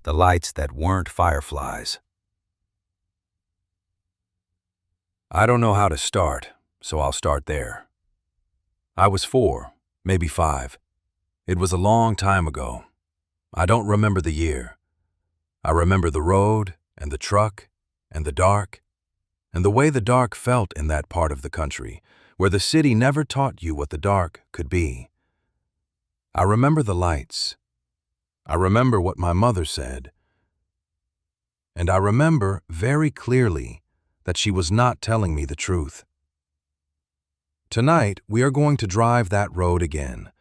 the lights that weren't fireflies. I don't know how to start, so I'll start there. I was 4, maybe 5. It was a long time ago. I don't remember the year. I remember the road and the truck and the dark, and the way the dark felt in that part of the country, where the city never taught you what the dark could be. I remember the lights. I remember what my mother said. And I remember very clearly that she was not telling me the truth. Tonight, we are going to drive that road again.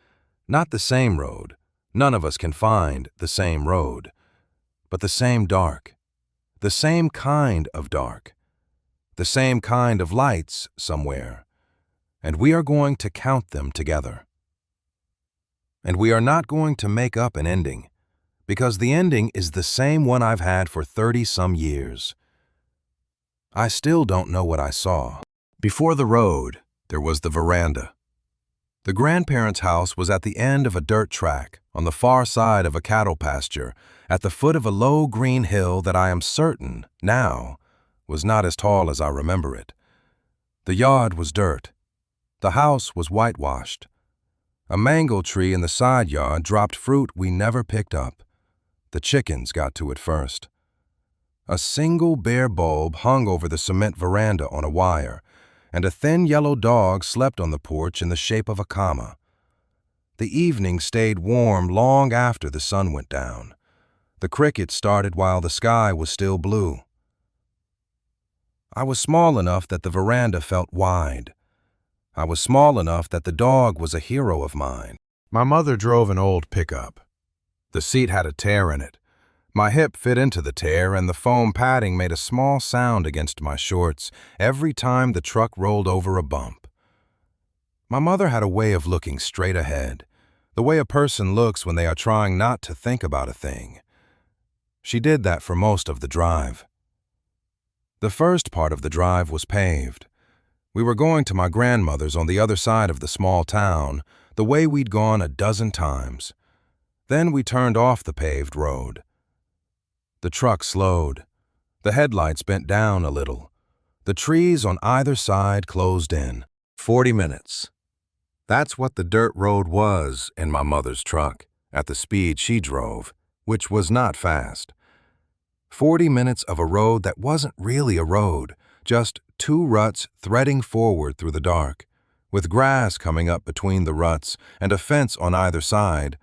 Not the same road. None of us can find the same road. But the same dark. The same kind of dark. The same kind of lights somewhere. And we are going to count them together. And we are not going to make up an ending, because the ending is the same one I've had for 30-some years. I still don't know what I saw. Before the road, there was the veranda. The grandparents' house was at the end of a dirt track, on the far side of a cattle pasture, at the foot of a low green hill that I am certain, now, was not as tall as I remember it. The yard was dirt. The house was whitewashed. A mango tree in the side yard dropped fruit we never picked up. The chickens got to it first. A single bare bulb hung over the cement veranda on a wire, and a thin yellow dog slept on the porch in the shape of a comma. The evening stayed warm long after the sun went down. The crickets started while the sky was still blue. I was small enough that the veranda felt wide. I was small enough that the dog was a hero of mine. My mother drove an old pickup. The seat had a tear in it. My hip fit into the tear, and the foam padding made a small sound against my shorts every time the truck rolled over a bump. My mother had a way of looking straight ahead, the way a person looks when they are trying not to think about a thing. She did that for most of the drive. The first part of the drive was paved. We were going to my grandmother's on the other side of the small town, the way we'd gone a dozen times. Then we turned off the paved road. The truck slowed. The headlights bent down a little. The trees on either side closed in. 40 minutes. That's what the dirt road was in my mother's truck, at the speed she drove, which was not fast. 40 minutes of a road that wasn't really a road, just 2 ruts threading forward through the dark, with grass coming up between the ruts and a fence on either side,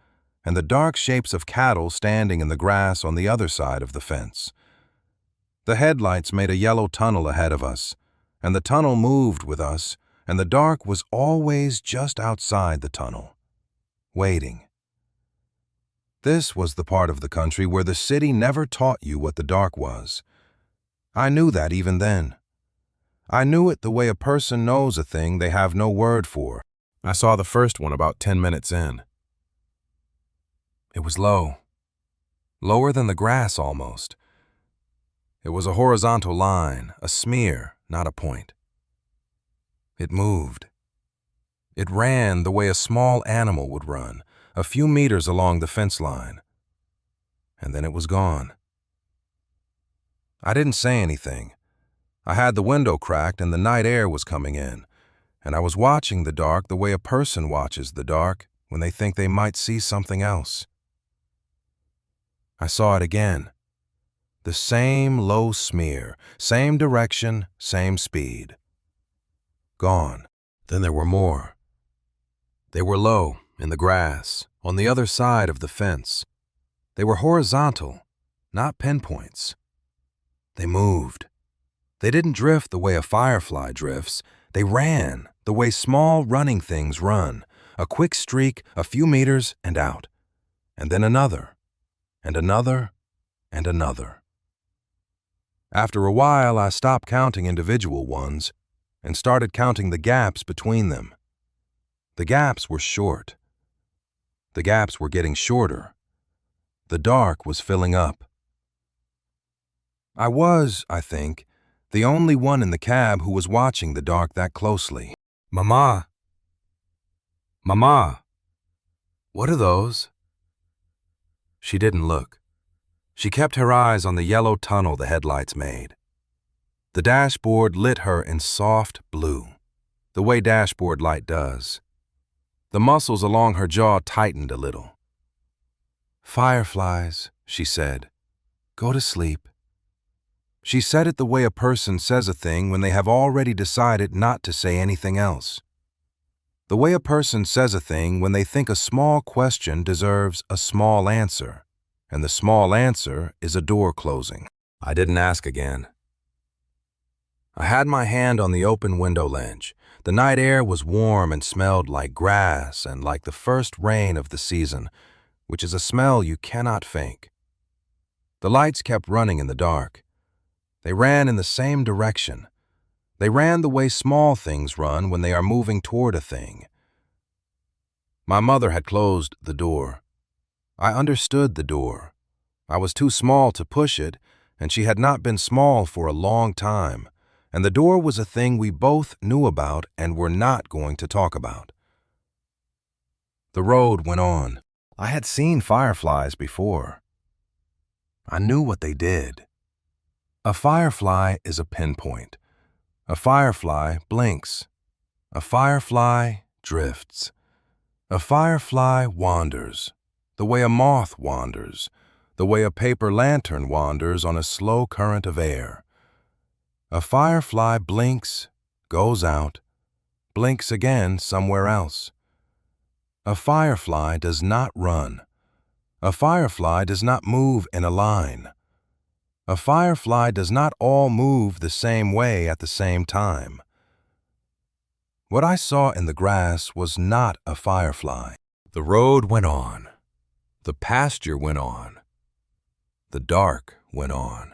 and the dark shapes of cattle standing in the grass on the other side of the fence. The headlights made a yellow tunnel ahead of us, and the tunnel moved with us, and the dark was always just outside the tunnel, waiting. This was the part of the country where the city never taught you what the dark was. I knew that even then. I knew it the way a person knows a thing they have no word for. I saw the first one about 10 minutes in. It was low, lower than the grass almost. It was a horizontal line, a smear, not a point. It moved. It ran the way a small animal would run, a few meters along the fence line. And then it was gone. I didn't say anything. I had the window cracked and the night air was coming in, and I was watching the dark the way a person watches the dark when they think they might see something else. I saw it again. The same low smear, same direction, same speed. Gone. Then there were more. They were low, in the grass, on the other side of the fence. They were horizontal, not pinpoints. They moved. They didn't drift the way a firefly drifts. They ran the way small running things run, a quick streak, a few meters, and out. And then another. And another, and another. After a while, I stopped counting individual ones and started counting the gaps between them. The gaps were short. The gaps were getting shorter. The dark was filling up. I was, I think, the only one in the cab who was watching the dark that closely. Mama. Mama. What are those? She didn't look. She kept her eyes on the yellow tunnel the headlights made. The dashboard lit her in soft blue, the way dashboard light does. The muscles along her jaw tightened a little. "Fireflies," she said. "Go to sleep." She said it the way a person says a thing when they have already decided not to say anything else. The way a person says a thing when they think a small question deserves a small answer, and the small answer is a door closing. I didn't ask again. I had my hand on the open window ledge. The night air was warm and smelled like grass and like the first rain of the season, which is a smell you cannot fake. The lights kept running in the dark. They ran in the same direction. They ran the way small things run when they are moving toward a thing. My mother had closed the door. I understood the door. I was too small to push it, and she had not been small for a long time, and the door was a thing we both knew about and were not going to talk about. The road went on. I had seen fireflies before. I knew what they did. A firefly is a pinpoint. A firefly blinks. A firefly drifts. A firefly wanders, the way a moth wanders, the way a paper lantern wanders on a slow current of air. A firefly blinks, goes out, blinks again somewhere else. A firefly does not run. A firefly does not move in a line. A firefly does not all move the same way at the same time. What I saw in the grass was not a firefly. The road went on. The pasture went on. The dark went on.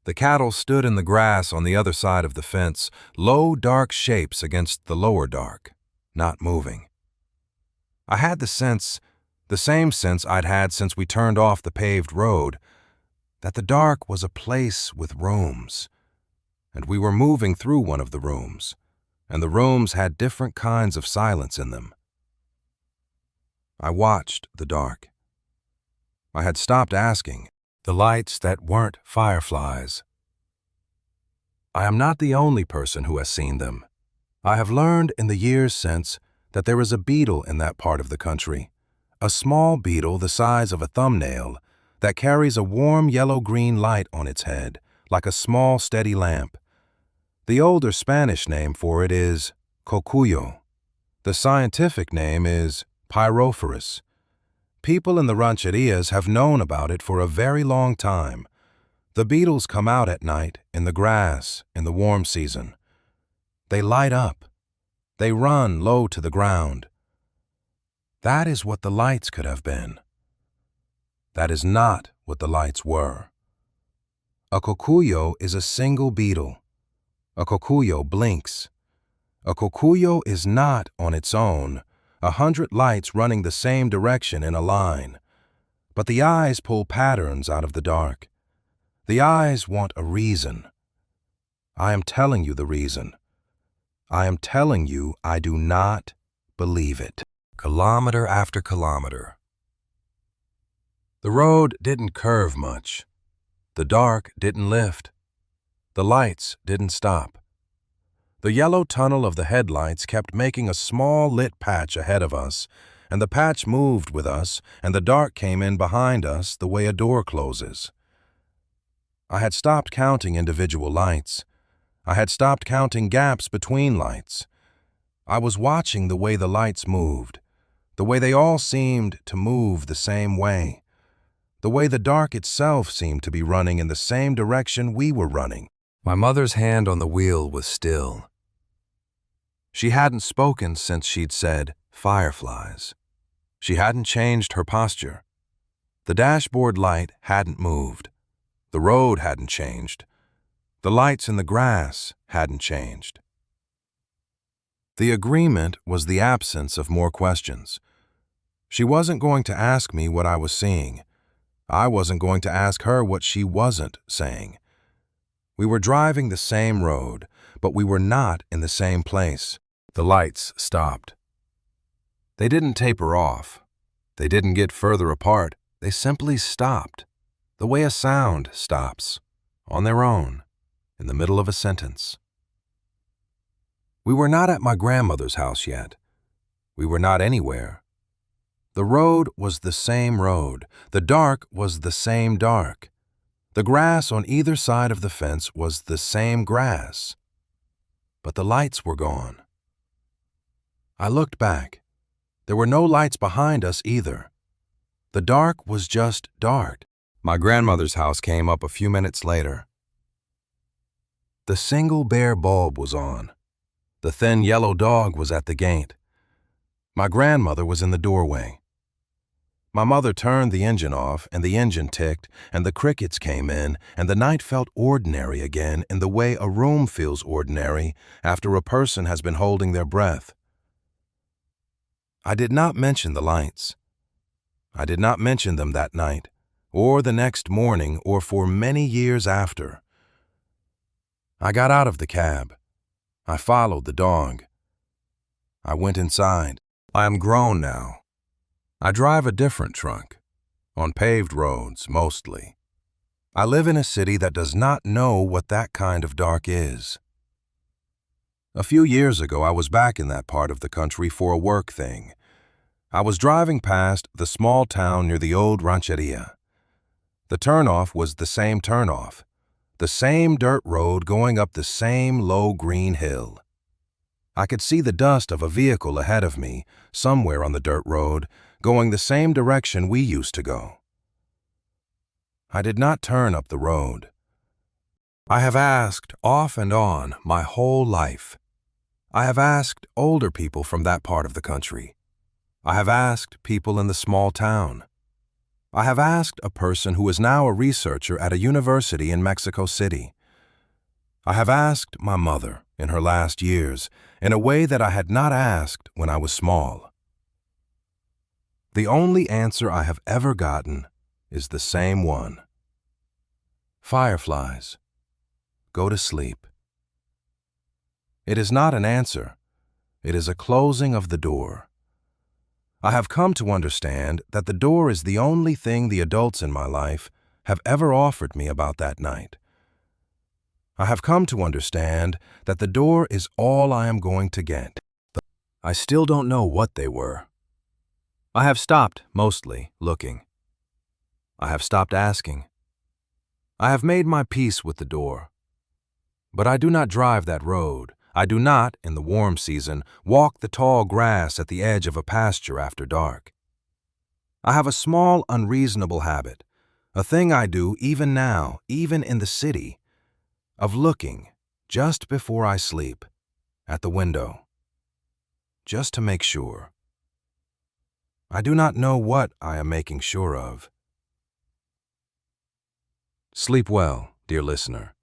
The cattle stood in the grass on the other side of the fence, low, dark shapes against the lower dark, not moving. I had the same sense I'd had since we turned off the paved road, that the dark was a place with rooms, and we were moving through one of the rooms, and the rooms had different kinds of silence in them. I watched the dark. I had stopped asking, the lights that weren't fireflies. I am not the only person who has seen them. I have learned in the years since that there is a beetle in that part of the country, a small beetle the size of a thumbnail that carries a warm yellow-green light on its head, like a small steady lamp. The older Spanish name for it is cocuyo. The scientific name is pyrophorus. People in the rancherias have known about it for a very long time. The beetles come out at night in the grass in the warm season. They light up. They run low to the ground. That is what the lights could have been. That is not what the lights were. A cocuyo is a single beetle. A cocuyo blinks. A cocuyo is not, on its own, 100 lights running the same direction in a line. But the eyes pull patterns out of the dark. The eyes want a reason. I am telling you the reason. I am telling you I do not believe it. Kilometer after kilometer. The road didn't curve much. The dark didn't lift. The lights didn't stop. The yellow tunnel of the headlights kept making a small lit patch ahead of us, and the patch moved with us, and the dark came in behind us the way a door closes. I had stopped counting individual lights. I had stopped counting gaps between lights. I was watching the way the lights moved, the way they all seemed to move the same way, the way the dark itself seemed to be running in the same direction we were running. My mother's hand on the wheel was still. She hadn't spoken since she'd said, "Fireflies." She hadn't changed her posture. The dashboard light hadn't moved. The road hadn't changed. The lights in the grass hadn't changed. The agreement was the absence of more questions. She wasn't going to ask me what I was seeing. I wasn't going to ask her what she wasn't saying. We were driving the same road, but we were not in the same place. The lights stopped. They didn't taper off. They didn't get further apart. They simply stopped. The way a sound stops, on their own, in the middle of a sentence. We were not at my grandmother's house yet. We were not anywhere. The road was the same road. The dark was the same dark. The grass on either side of the fence was the same grass. But the lights were gone. I looked back. There were no lights behind us either. The dark was just dark. My grandmother's house came up a few minutes later. The single bare bulb was on. The thin yellow dog was at the gate. My grandmother was in the doorway. My mother turned the engine off, and the engine ticked, and the crickets came in, and the night felt ordinary again in the way a room feels ordinary after a person has been holding their breath. I did not mention the lights. I did not mention them that night, or the next morning, or for many years after. I got out of the cab. I followed the dog. I went inside. I am grown now. I drive a different truck, on paved roads mostly. I live in a city that does not know what that kind of dark is. A few years ago, I was back in that part of the country for a work thing. I was driving past the small town near the old Rancheria. The turnoff was the same turnoff, the same dirt road going up the same low green hill. I could see the dust of a vehicle ahead of me, somewhere on the dirt road, going the same direction we used to go. I did not turn up the road. I have asked off and on my whole life. I have asked older people from that part of the country. I have asked people in the small town. I have asked a person who is now a researcher at a university in Mexico City. I have asked my mother in her last years in a way that I had not asked when I was small. The only answer I have ever gotten is the same one. Fireflies, go to sleep. It is not an answer. It is a closing of the door. I have come to understand that the door is the only thing the adults in my life have ever offered me about that night. I have come to understand that the door is all I am going to get. I still don't know what they were. I have stopped, mostly, looking. I have stopped asking. I have made my peace with the door. But I do not drive that road. I do not, in the warm season, walk the tall grass at the edge of a pasture after dark. I have a small, unreasonable habit, a thing I do even now, even in the city, of looking, just before I sleep, at the window, just to make sure. I do not know what I am making sure of. Sleep well, dear listener.